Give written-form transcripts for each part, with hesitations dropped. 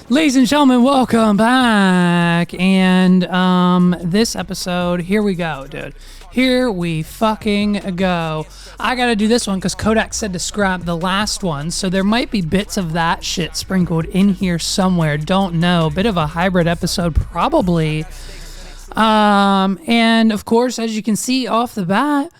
Ladies and gentlemen, welcome back. And this episode, here we go, dude. Here we fucking go. I gotta do this one because Kodak said to scrap the last one, so there might be bits of that shit sprinkled in here somewhere. Don't know. Bit of a hybrid episode, probably. And of course, as you can see off the bat,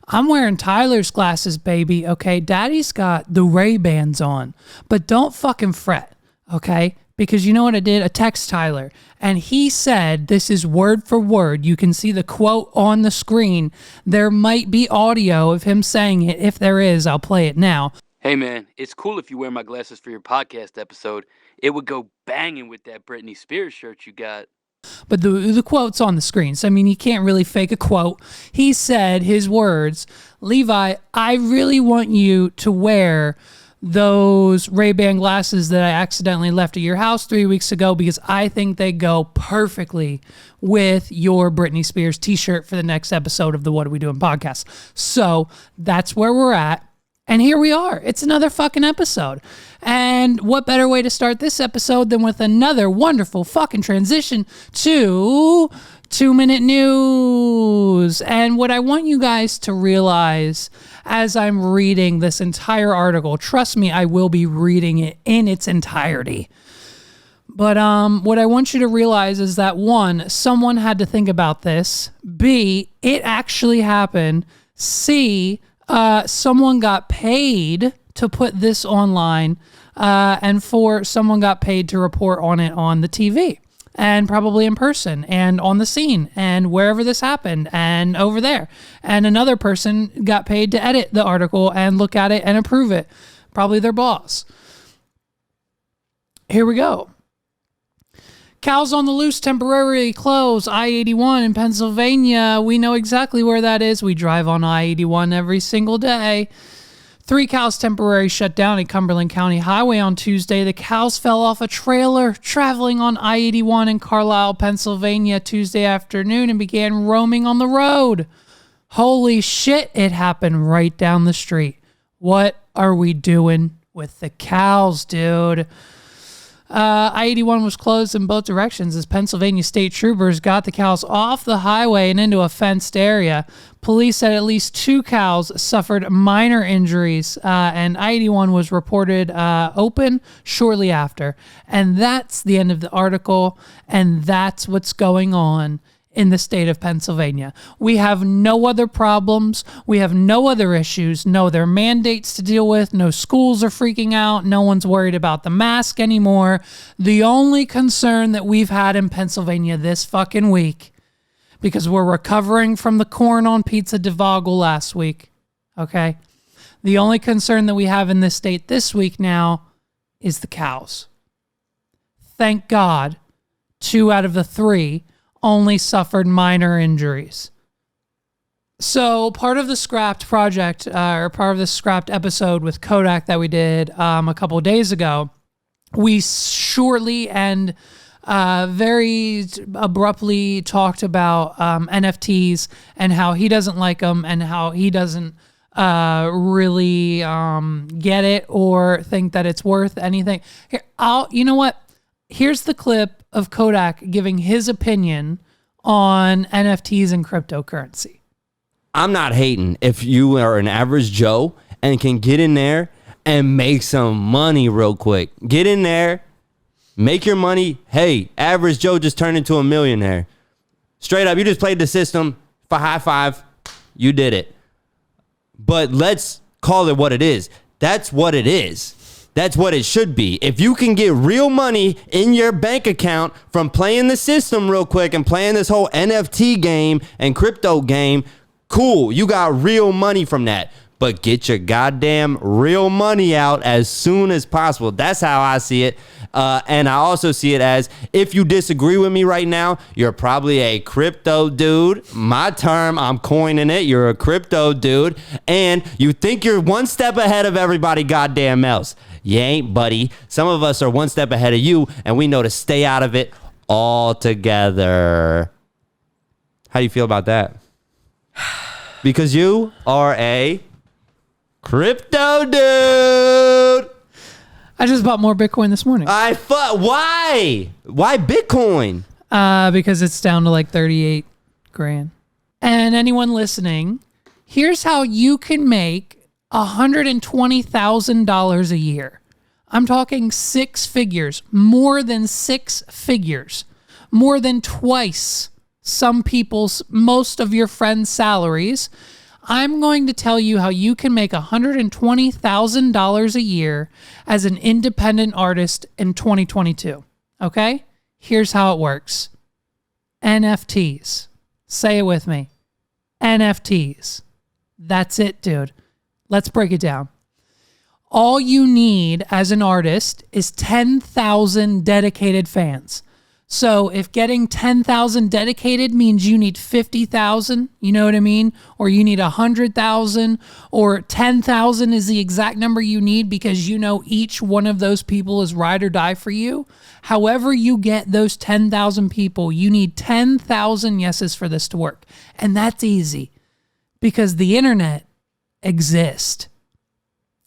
I'm wearing Tyler's glasses, baby. Okay, Daddy's got the Ray-Bans on, but don't fucking fret. Okay, because you know what I did? I text Tyler, and he said, this is word for word. You can see the quote on the screen. There might be audio of him saying it. If there is, I'll play it now. Hey man, it's cool if you wear my glasses for your podcast episode. It would go banging with that Britney Spears shirt you got. But the quote's on the screen, so I mean, you can't really fake a quote. He said his words, Levi, I really want you to wear those Ray-Ban glasses that I accidentally left at your house 3 weeks ago because I think they go perfectly with your Britney Spears t-shirt for the next episode of the What Are We Doing podcast. So that's where we're at. And here we are. It's another fucking episode. And what better way to start this episode than with another wonderful fucking transition to 2-minute news. And what I want you guys to realize as I'm reading this entire article, trust me, I will be reading it in its entirety. But what I want you to realize is that, one, someone had to think about this. B, it actually happened. C, someone got paid to put this online. And 4, someone got paid to report on it on the TV. And probably in person and on the scene and wherever this happened and over there. And another person got paid to edit the article and look at it and approve it. Probably their boss. Here we go. Cows on the loose temporarily close I-81 in Pennsylvania. We know exactly where that is. We drive on I-81 every single day. 3 cows temporarily shut down at Cumberland County Highway on Tuesday. The cows fell off a trailer traveling on I-81 in Carlisle, Pennsylvania Tuesday afternoon and began roaming on the road. Holy shit, it happened right down the street. What are we doing with the cows, dude? I-81 was closed in both directions as Pennsylvania state troopers got the cows off the highway and into a fenced area. Police said at least 2 cows suffered minor injuries, and I-81 was reported open shortly after. And that's the end of the article, and that's what's going on in the state of Pennsylvania. We have no other problems. We have no other issues. No other mandates to deal with. No schools are freaking out. No one's worried about the mask anymore. The only concern that we've had in Pennsylvania this fucking week, because we're recovering from the corn on pizza debacle last week, okay? The only concern that we have in this state this week now is the cows. Thank God, 2 out of the 3 only suffered minor injuries. So part of the scrapped project, or part of the scrapped episode with Kodak that we did a couple of days ago, we shortly and very abruptly talked about NFTs and how he doesn't like them and how he doesn't really get it or think that it's worth anything. Here, you know what? Here's the clip of Kodak giving his opinion on NFTs and cryptocurrency. I'm not hating if you are an average Joe and can get in there and make some money real quick. Get in there, make your money. Hey, average Joe just turned into a millionaire. Straight up, you just played the system for high five. You did it. But let's call it what it is. That's what it is. That's what it should be. If you can get real money in your bank account from playing the system real quick and playing this whole NFT game and crypto game, cool. You got real money from that. But get your goddamn real money out as soon as possible. That's how I see it. And I also see it as, if you disagree with me right now, you're probably a crypto dude. My term, I'm coining it. You're a crypto dude. And you think you're one step ahead of everybody goddamn else. You ain't, buddy. Some of us are one step ahead of you, and we know to stay out of it altogether. How do you feel about that? Because you are a crypto dude. I just bought more Bitcoin this morning. Why? Why Bitcoin? Because it's down to like 38 grand. And anyone listening, here's how you can make $120,000 a year. I'm talking six figures, more than six figures, more than twice most of your friends' salaries. I'm going to tell you how you can make $120,000 a year as an independent artist in 2022. Okay? Here's how it works. NFTs. Say it with me. NFTs. That's it, dude. Let's break it down. All you need as an artist is 10,000 dedicated fans. So if getting 10,000 dedicated means you need 50,000, you know what I mean? Or you need 100,000, or 10,000 is the exact number you need because you know each one of those people is ride or die for you. However you get those 10,000 people, you need 10,000 yeses for this to work. And that's easy because the internet exists.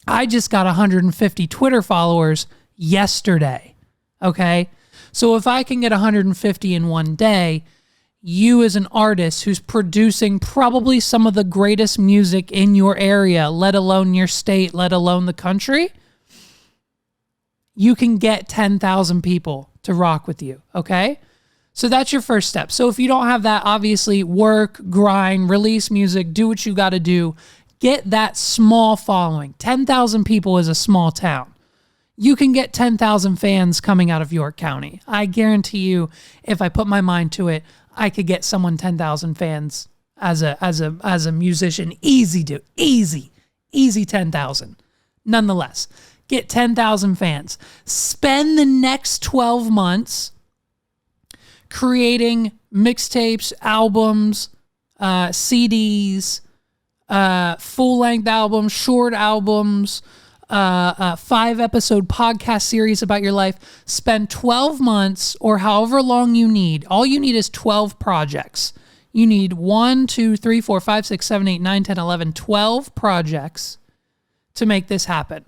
I just got 150 Twitter followers yesterday, okay? So if I can get 150 in one day, you as an artist who's producing probably some of the greatest music in your area, let alone your state, let alone the country, you can get 10,000 people to rock with you, okay? So that's your first step. So if you don't have that, obviously work, grind, release music, do what you got to do. Get that small following. 10,000 people is a small town. You can get 10,000 fans coming out of York County. I guarantee you, if I put my mind to it, I could get someone 10,000 fans as a musician. Easy, dude. Easy 10,000. Nonetheless, get 10,000 fans. Spend the next 12 months creating mixtapes, albums, CDs, full-length albums, short albums, 5-episode podcast series about your life. Spend 12 months or however long you need. All you need is 12 projects. You need 1, 2, 3, 4, 5, 6, 7, 8, 9, 10, 11, 12 projects to make this happen.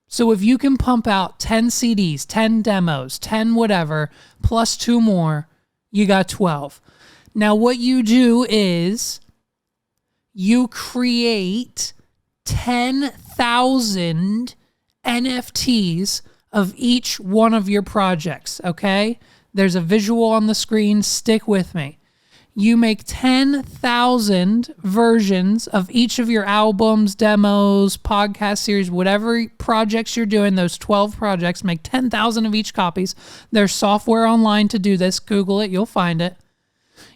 So if you can pump out 10 CDs, 10 demos, 10 whatever, plus 2 more, you got 12. Now what you do is you create 10,000 NFTs of each one of your projects, okay? There's a visual on the screen. Stick with me. You make 10,000 versions of each of your albums, demos, podcast series, whatever projects you're doing, those 12 projects, make 10,000 of each copies. There's software online to do this. Google it. You'll find it.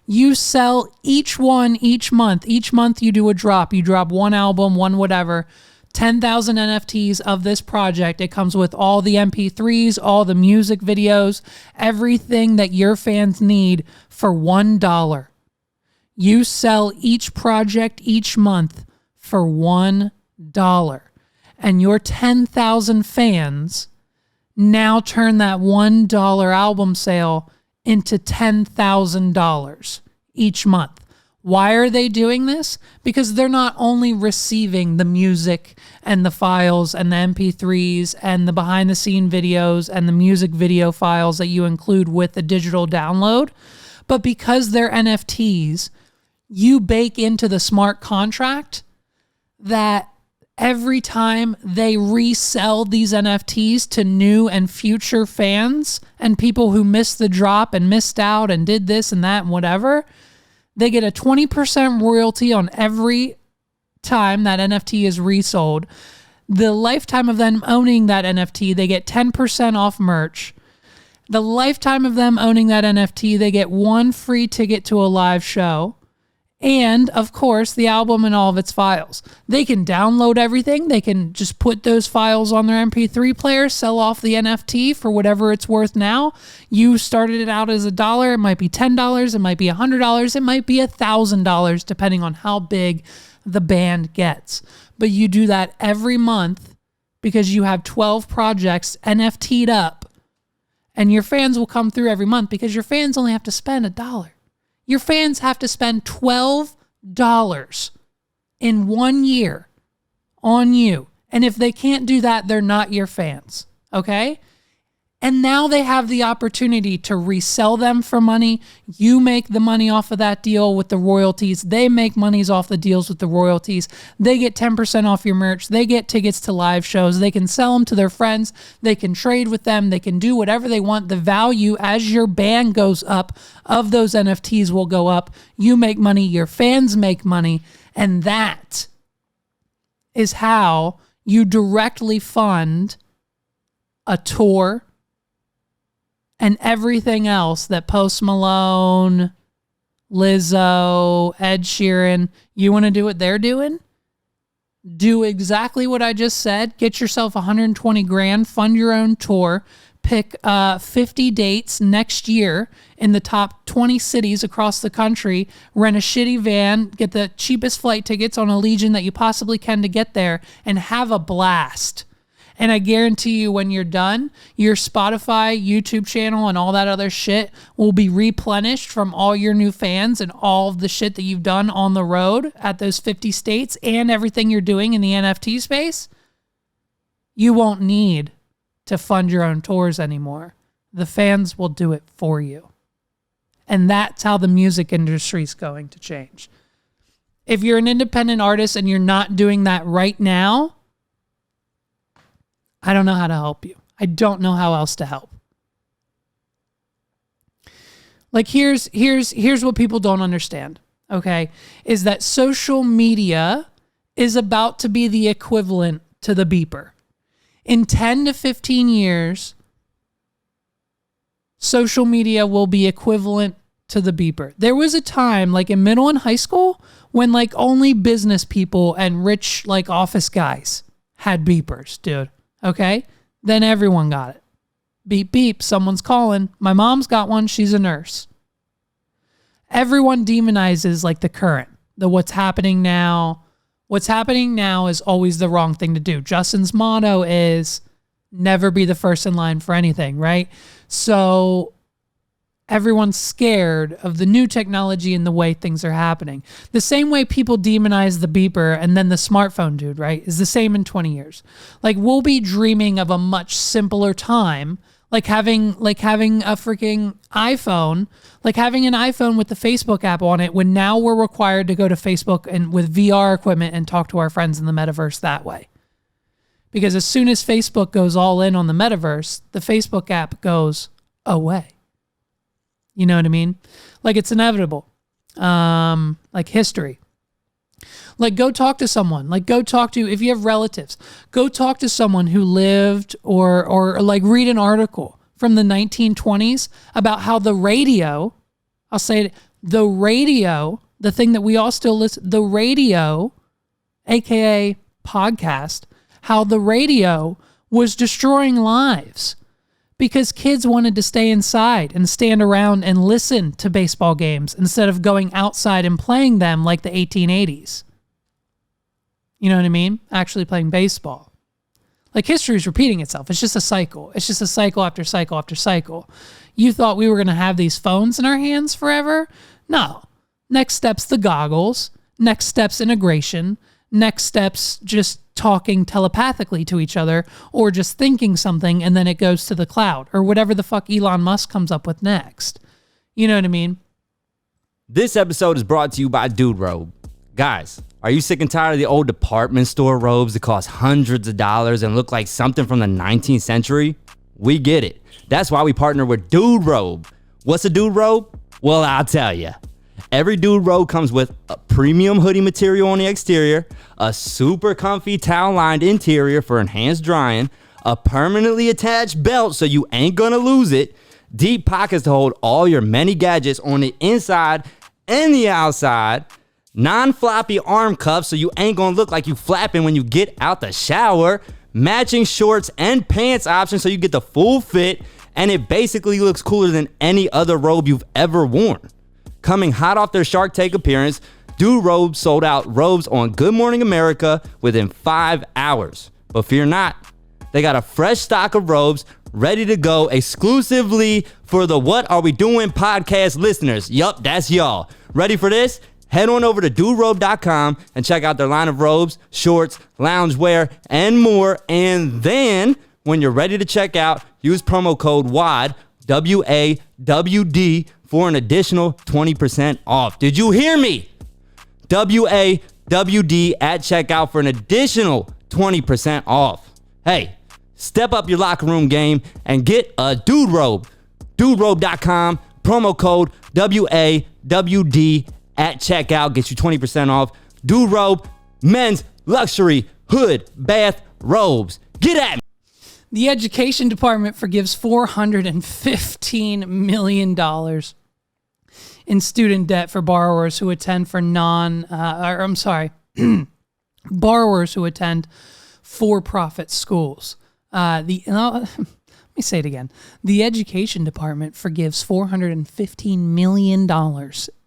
You sell each one each month. Each month you do a drop. You drop one album, one whatever. 10,000 NFTs of this project. It comes with all the MP3s, all the music videos, everything that your fans need for $1. You sell each project each month for $1. And your 10,000 fans now turn that $1 album sale into $10,000 each month. Why are they doing this? Because they're not only receiving the music and the files and the MP3s and the behind the scene videos and the music video files that you include with the digital download, but because they're NFTs, you bake into the smart contract that every time they resell these NFTs to new and future fans and people who missed the drop and missed out and did this and that and whatever, they get a 20% royalty on every time that NFT is resold. The lifetime of them owning that NFT, they get 10% off merch. The lifetime of them owning that NFT, they get 1 free ticket to a live show. And, of course, the album and all of its files. They can download everything. They can just put those files on their MP3 player, sell off the NFT for whatever it's worth now. You started it out as $1. It might be $10. It might be $100. It might be $1,000, depending on how big the band gets. But you do that every month because you have 12 projects NFT'd up. And your fans will come through every month because your fans only have to spend $1. Your fans have to spend $12 in 1 year on you And if they can't do that, they're not your fans. Okay? And now they have the opportunity to resell them for money. You make the money off of that deal with the royalties. They make monies off the deals with the royalties. They get 10% off your merch. They get tickets to live shows. They can sell them to their friends. They can trade with them. They can do whatever they want. The value as your band goes up of those NFTs will go up. You make money. Your fans make money. And that is how you directly fund a tour and everything else that Post Malone, Lizzo, Ed Sheeran, you want to do what they're doing? Do exactly what I just said. Get yourself 120 grand, fund your own tour, pick 50 dates next year in the top 20 cities across the country, rent a shitty van, get the cheapest flight tickets on Allegiant that you possibly can to get there, and have a blast. And I guarantee you when you're done, your Spotify, YouTube channel, and all that other shit will be replenished from all your new fans and all of the shit that you've done on the road at those 50 states and everything you're doing in the NFT space. You won't need to fund your own tours anymore. The fans will do it for you. And that's how the music industry is going to change. If you're an independent artist and you're not doing that right now, I don't know how to help you. I don't know how else to help. Like here's what people don't understand, okay? Is that social media is about to be the equivalent to the beeper. In 10 to 15 years, social media will be equivalent to the beeper. There was a time like in middle and high school when like only business people and rich like office guys had beepers, dude. Okay? Then everyone got it. Beep, beep, someone's calling. My mom's got one. She's a nurse. Everyone demonizes like the current, the what's happening now. What's happening now is always the wrong thing to do. Justin's motto is never be the first in line for anything, right? So everyone's scared of the new technology and the way things are happening. The same way people demonize the beeper and then the smartphone dude, right, is the same in 20 years. Like we'll be dreaming of a much simpler time, like having a freaking iPhone, like having an iPhone with the Facebook app on it when now we're required to go to Facebook and with VR equipment and talk to our friends in the metaverse that way. Because as soon as Facebook goes all in on the metaverse, the Facebook app goes away. You know what I mean? Like it's inevitable. Like history. Like go talk to someone. Like go talk to, if you have relatives, go talk to someone who lived or like read an article from the 1920s about how the radio, I'll say it, the radio, the thing that we all still listen, the radio, AKA podcast, how the radio was destroying lives. Because kids wanted to stay inside and stand around and listen to baseball games instead of going outside and playing them like the 1880s. You know what I mean? Actually playing baseball. Like history is repeating itself. It's just a cycle. It's just a cycle after cycle after cycle. You thought we were going to have these phones in our hands forever? No. Next step's the goggles. Next step's integration. Next step's just talking telepathically to each other or just thinking something and then it goes to the cloud or whatever the fuck Elon Musk comes up with next. You know what I mean? This episode is brought to you by DudeRob. Guys, are you sick and tired of the old department store robes that cost hundreds of dollars and look like something from the 19th century? We get it. That's why we partner with DudeRob. What's a DudeRob? Well, I'll tell you. Every DudeRob comes with a premium hoodie material on the exterior, a super comfy towel-lined interior for enhanced drying, a permanently attached belt so you ain't gonna lose it, deep pockets to hold all your many gadgets on the inside and the outside, non-floppy arm cuffs so you ain't gonna look like you flapping when you get out the shower, matching shorts and pants options so you get the full fit, and it basically looks cooler than any other robe you've ever worn. Coming hot off their Shark Tank appearance, DudeRob sold out robes on Good Morning America within 5 hours. But fear not, they got a fresh stock of robes ready to go exclusively for the What Are We Doing podcast listeners. Yup, that's y'all. Ready for this? Head on over to DudeRob.com and check out their line of robes, shorts, loungewear, and more. And then, when you're ready to check out, use promo code WAD, WAWD, for an additional 20% off. Did you hear me? WAWD at checkout for an additional 20% off. Hey, step up your locker room game and get a Dude Robe. DudeRob.com, promo code WAWD at checkout gets you 20% off. Dude Robe, men's luxury hood bath robes. Get at me. The education department forgives $415 million in student debt for borrowers who attend borrowers who attend for-profit schools. Let me say it again. The education department forgives $415 million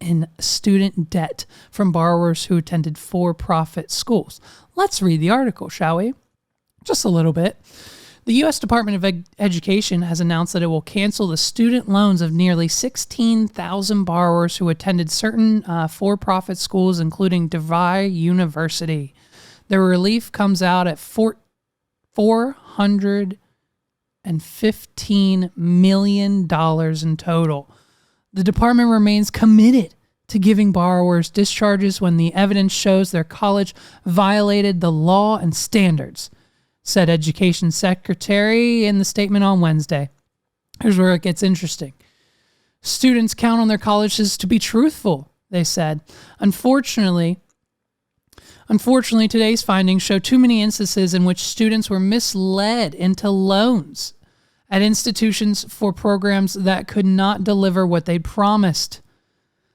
in student debt from borrowers who attended for-profit schools. Let's read the article, shall we? Just a little bit. The U.S. Department of Education has announced that it will cancel the student loans of nearly 16,000 borrowers who attended certain for-profit schools, including DeVry University. The relief comes out at $415 million in total. The department remains committed to giving borrowers discharges when the evidence shows their college violated the law and standards, said Education Secretary in the statement on Wednesday. Here's where it gets interesting. Students count on their colleges to be truthful, they said. Unfortunately, today's findings show too many instances in which students were misled into loans at institutions for programs that could not deliver what they'd promised.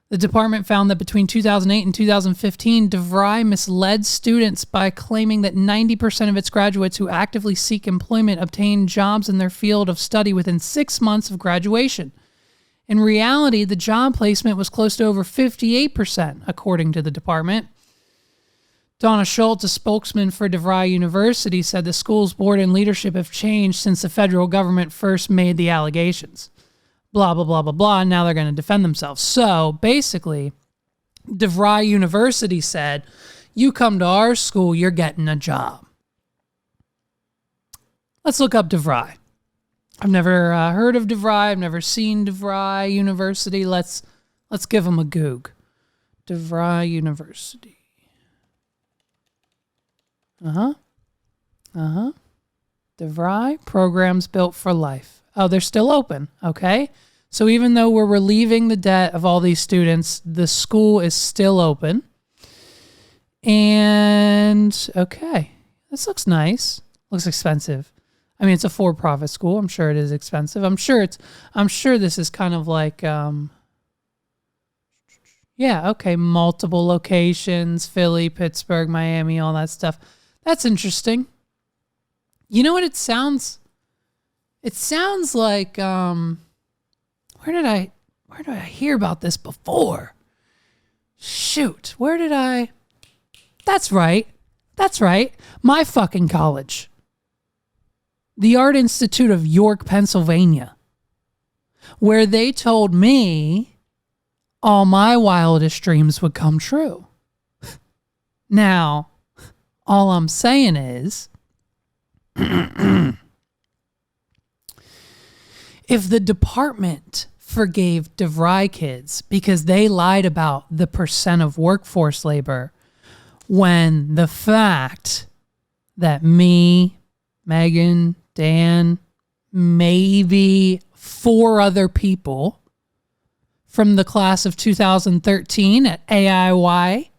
The department found that between 2008 and 2015, DeVry misled students by claiming that 90% of its graduates who actively seek employment obtain jobs in their field of study within 6 months of graduation. In reality, the job placement was close to over 58%, according to the department. Donna Schultz, a spokesman for DeVry University, said the school's board and leadership have changed since the federal government first made the allegations. Blah, blah, blah, blah, blah. And now they're going to defend themselves. So basically, DeVry University said, you come to our school, you're getting a job. Let's look up DeVry. I've never heard of DeVry. I've never seen DeVry University. Let's give them a goog. DeVry University. DeVry programs built for life. Oh, they're still open. Okay. So even though we're relieving the debt of all these students, the school is still open. And okay, this looks nice. Looks expensive. I mean, it's a for-profit school. I'm sure it is expensive. I'm sure this is kind of like, multiple locations, Philly, Pittsburgh, Miami, all that stuff. That's interesting. You know what it sounds? It sounds like, where did I hear about this before? Shoot, that's right. My fucking college. The Art Institute of York, Pennsylvania, where they told me all my wildest dreams would come true. Now, all I'm saying is, if the department forgave DeVry kids because they lied about the percent of workforce labor, when the fact that me, Megan, Dan, maybe 4 other people from the class of 2013 at AIY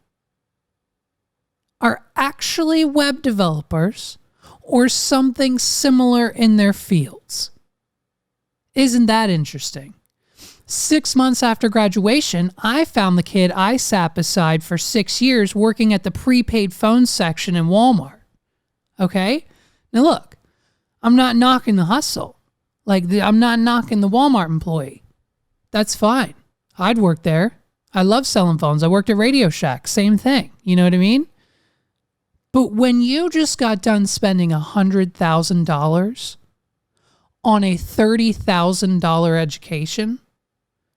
are actually web developers or something similar in their fields. Isn't that interesting? 6 months after graduation, I found the kid I sat beside for 6 years working at the prepaid phone section in Walmart. Okay? Now look, I'm not knocking the hustle. I'm not knocking the Walmart employee. That's fine. I'd work there. I love selling phones. I worked at Radio Shack. Same thing. You know what I mean? But when you just got done spending $100,000 on a $30,000 education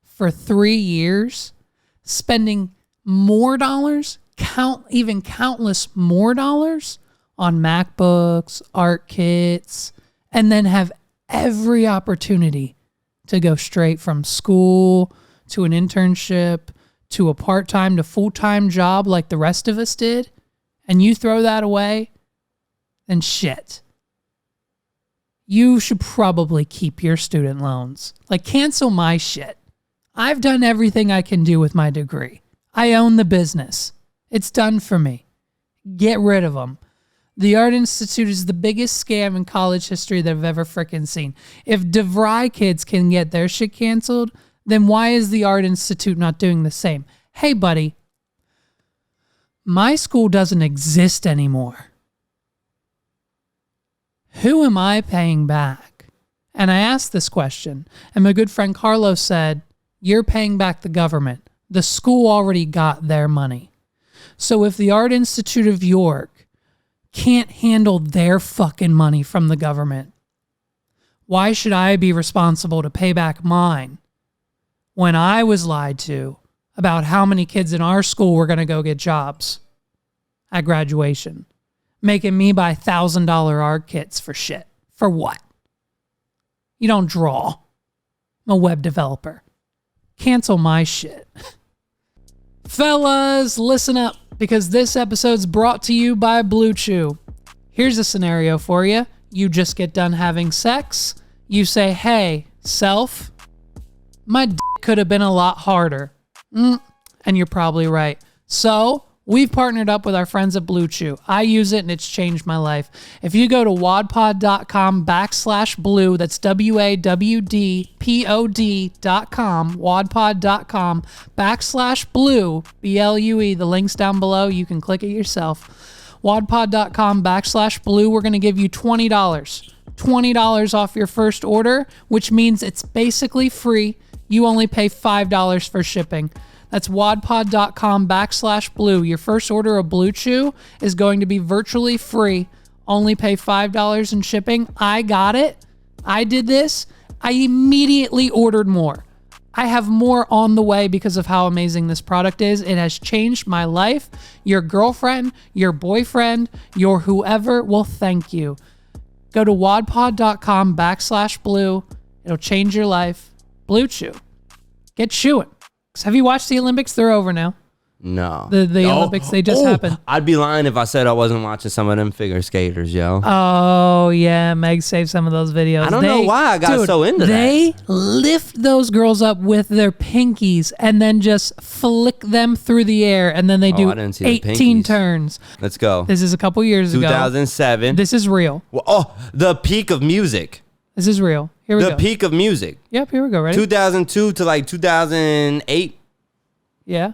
for 3 years, spending more dollars, countless more dollars on MacBooks, art kits, and then have every opportunity to go straight from school to an internship to a part-time to full-time job like the rest of us did, and you throw that away, then shit. You should probably keep your student loans. Like, cancel my shit. I've done everything I can do with my degree. I own the business. It's done for me. Get rid of them. The Art Institute is the biggest scam in college history that I've ever frickin' seen. If DeVry kids can get their shit canceled, then why is the Art Institute not doing the same? Hey, buddy, my school doesn't exist anymore. Who am I paying back? And I asked this question, and my good friend Carlos said, you're paying back the government. The school already got their money. So if the Art Institute of York can't handle their fucking money from the government, why should I be responsible to pay back mine when I was lied to about how many kids in our school were going to go get jobs at graduation, making me buy $1,000 art kits for shit? For what? You don't draw. I'm a web developer. Cancel my shit. Fellas, listen up, because this episode's brought to you by BlueChew. Here's a scenario for you. You just get done having sex. You say, hey, self, my dick could have been a lot harder. And you're probably right. So we've partnered up with our friends at BlueChew. I use it and it's changed my life. If you go to wadpod.com/blue, that's WAWDPOD.com, wadpod.com/blue, BLUE, the link's down below. You can click it yourself. wadpod.com/blue, we're going to give you $20 off your first order, which means it's basically free. You only pay $5 for shipping. That's wadpod.com/blue. Your first order of BlueChew is going to be virtually free. Only pay $5 in shipping. I got it. I did this. I immediately ordered more. I have more on the way because of how amazing this product is. It has changed my life. Your girlfriend, your boyfriend, your whoever will thank you. Go to wadpod.com/blue. It'll change your life. BlueChew. Get chewing. Have you watched the Olympics? They're over now. No. The Olympics, they just happened. I'd be lying if I said I wasn't watching some of them figure skaters, yo. Oh, yeah. Meg saved some of those videos. I don't know why I got so into that. They lift those girls up with their pinkies and then just flick them through the air, and then they do 18 turns. Let's go. This is a couple years ago. 2007. This is real. Oh, the peak of music. This is real. Here we go. The peak of music. Yep, here we go. Ready? 2002 to like 2008. Yeah.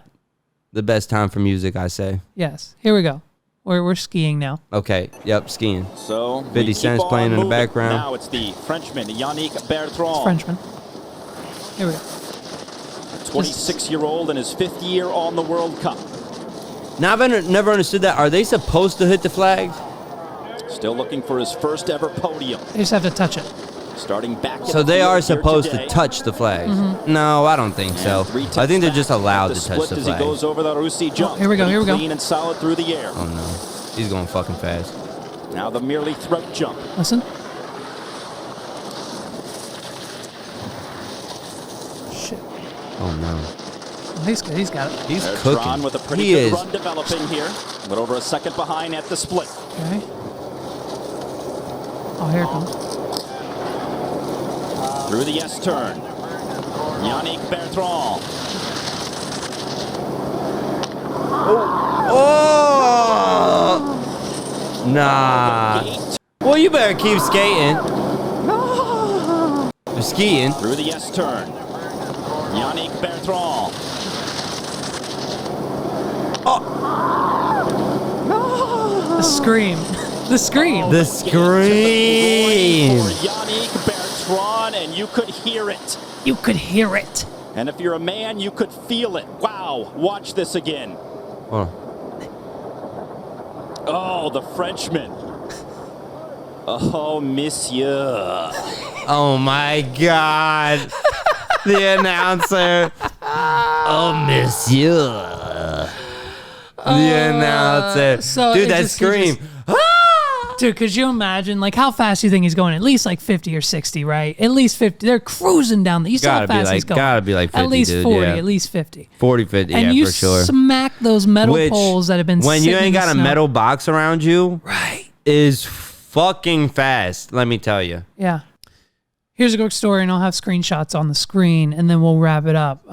The best time for music, I say. Yes. Here we go. We're skiing now. Okay. Yep, skiing. So 50 Cent's playing in the background. Now it's the Frenchman, YuKnwDat. Frenchman. Here we go. 26-year-old in his 5th year on the World Cup. Now, I've never understood that. Are they supposed to hit the flag? Still looking for his first ever podium. They just have to touch it. Starting back. So they are supposed to touch the flag. Mm-hmm. No, I don't think so. I think they're just allowed to touch the flag. He goes over the Russi jump. Here we go. Here we go. Clean and solid through the air. Oh no, he's going fucking fast. Now the merely throat jump. Listen. Shit. Oh no. He's good. He's got it. He's There's cooking. Tron with a pretty good run developing here. But over a second behind at the split. Okay. Oh, here it comes. Through the S turn. YuKnwDat. Oh! Nah. Well, you better keep skating. You're skiing. Through the S turn. YuKnwDat. The scream. The scream. The scream. For YuKnwDat, and you could hear it. You could hear it. And if you're a man, you could feel it. Wow. Watch this again. Oh, the Frenchman. Oh, monsieur. Oh my God. The announcer. Oh, monsieur. The announcer. So dude, it that just- scream. Dude, could you imagine like how fast you think he's going? At least like 50 or 60, right? At least 50. They're cruising down. You saw how fast he's going. Gotta be like 50, at least dude, 40, yeah. at least 50. 40, 50, And yeah, you for sure. smack those metal Which, poles that have been when sitting you in ain't the got a snow. metal box around you, right? is fucking fast. Let me tell you. Yeah. Here's a quick story, and I'll have screenshots on the screen, and then we'll wrap it up.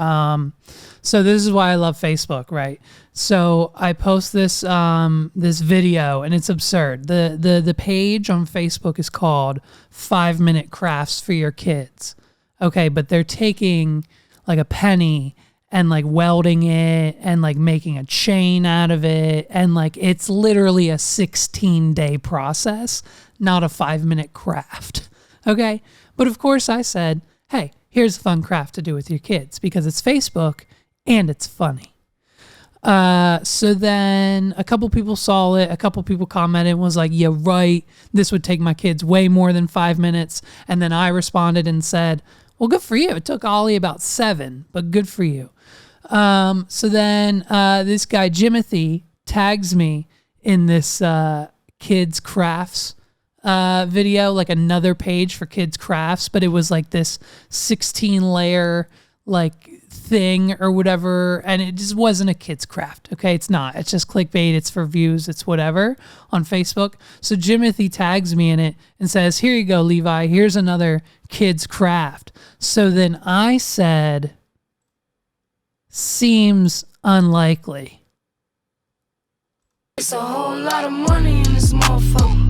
So this is why I love Facebook, right? So I post this this video, and it's absurd. The page on Facebook is called 5-Minute Crafts for Your Kids. Okay, but they're taking like a penny and like welding it and like making a chain out of it, and like it's literally a 16-day process, not a 5-minute craft. Okay, but of course I said, hey, here's a fun craft to do with your kids because it's Facebook and it's funny. So then a couple people saw it. A couple people commented and was like, yeah, right. This would take my kids way more than 5 minutes. And then I responded and said, well, good for you. It took Ollie about 7, but good for you. So then this guy, Jimothy, tags me in this kids crafts video, like another page for kids crafts, but it was like this 16-layer like thing or whatever, and it just wasn't a kids craft. Okay, it's not. It's just clickbait. It's for views. It's whatever on Facebook. So Jimothy tags me in it and says, "Here you go, Levi. Here's another kids craft." So then I said, "Seems unlikely." It's a whole lot of money in this motherfucker.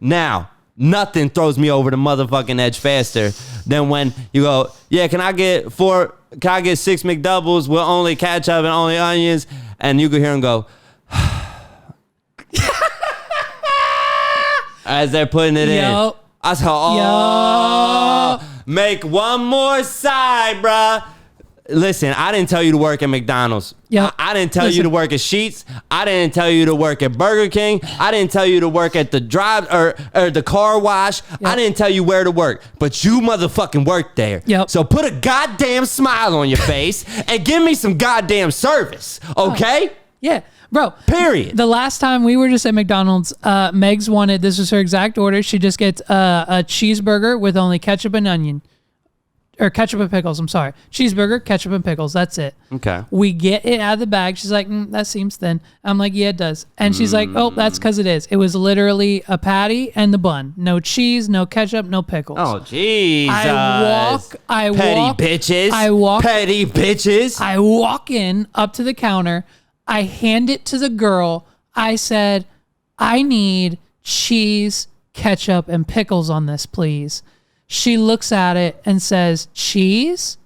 Now, nothing throws me over the motherfucking edge faster than when you go, yeah, can I get 6 McDoubles with only ketchup and only onions? And you can hear them go, as they're putting it in. I said, oh, make one more side, bruh. Listen, I didn't tell you to work at McDonald's. Yep. I didn't tell you to work at Sheetz. I didn't tell you to work at Burger King. I didn't tell you to work at the the car wash. Yep. I didn't tell you where to work. But you motherfucking worked there. Yep. So put a goddamn smile on your face and give me some goddamn service. Okay? Yeah, bro. Period. The last time we were just at McDonald's, Megs wanted, this was her exact order. She just gets a cheeseburger with only ketchup and onion. Or ketchup and pickles, I'm sorry. Cheeseburger, ketchup and pickles, that's it. Okay. We get it out of the bag. She's like, that seems thin. I'm like, yeah, it does. And she's like, oh, that's because it is. It was literally a patty and the bun. No cheese, no ketchup, no pickles. Oh, Jesus. Petty bitches. Petty bitches. I walk in up to the counter. I hand it to the girl. I said, I need cheese, ketchup, and pickles on this, please. She looks at it and says, cheese?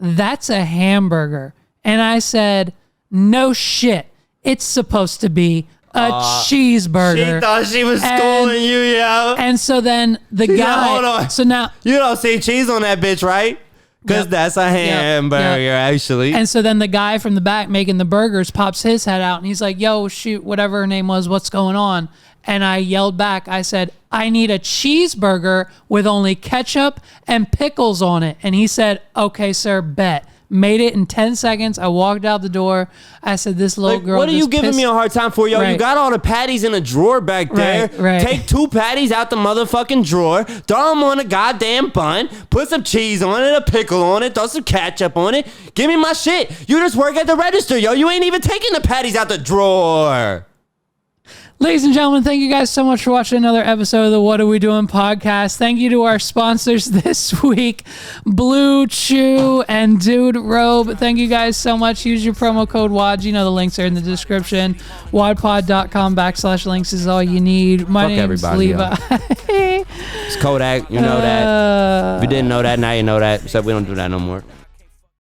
That's a hamburger. And I said, no shit. It's supposed to be a cheeseburger. She thought she was schooling you, yo. And so then the guy. Hold on. So now. You don't see cheese on that bitch, right? Because that's a hamburger, actually. And so then the guy from the back making the burgers pops his head out and he's like, yo, shoot, whatever her name was, what's going on? And I yelled back, I said, I need a cheeseburger with only ketchup and pickles on it. And he said, okay, sir, bet. Made it in 10 seconds. I walked out the door. I said, this little girl. What are you giving me a hard time for, yo? Right. You got all the patties in a drawer back there. Right. Take 2 patties out the motherfucking drawer. Throw them on a goddamn bun. Put some cheese on it, a pickle on it. Throw some ketchup on it. Give me my shit. You just work at the register, yo. You ain't even taking the patties out the drawer. Ladies and gentlemen, thank you guys so much for watching another episode of the What Are We Doing podcast. Thank you to our sponsors this week, BlueChew and DudeRob. Thank you guys so much. Use your promo code WAD. You know the links are in the description. wadpod.com/links is all you need. My name's Levi. It's Kodak. You know that. If you didn't know that, now you know that. Except we don't do that no more.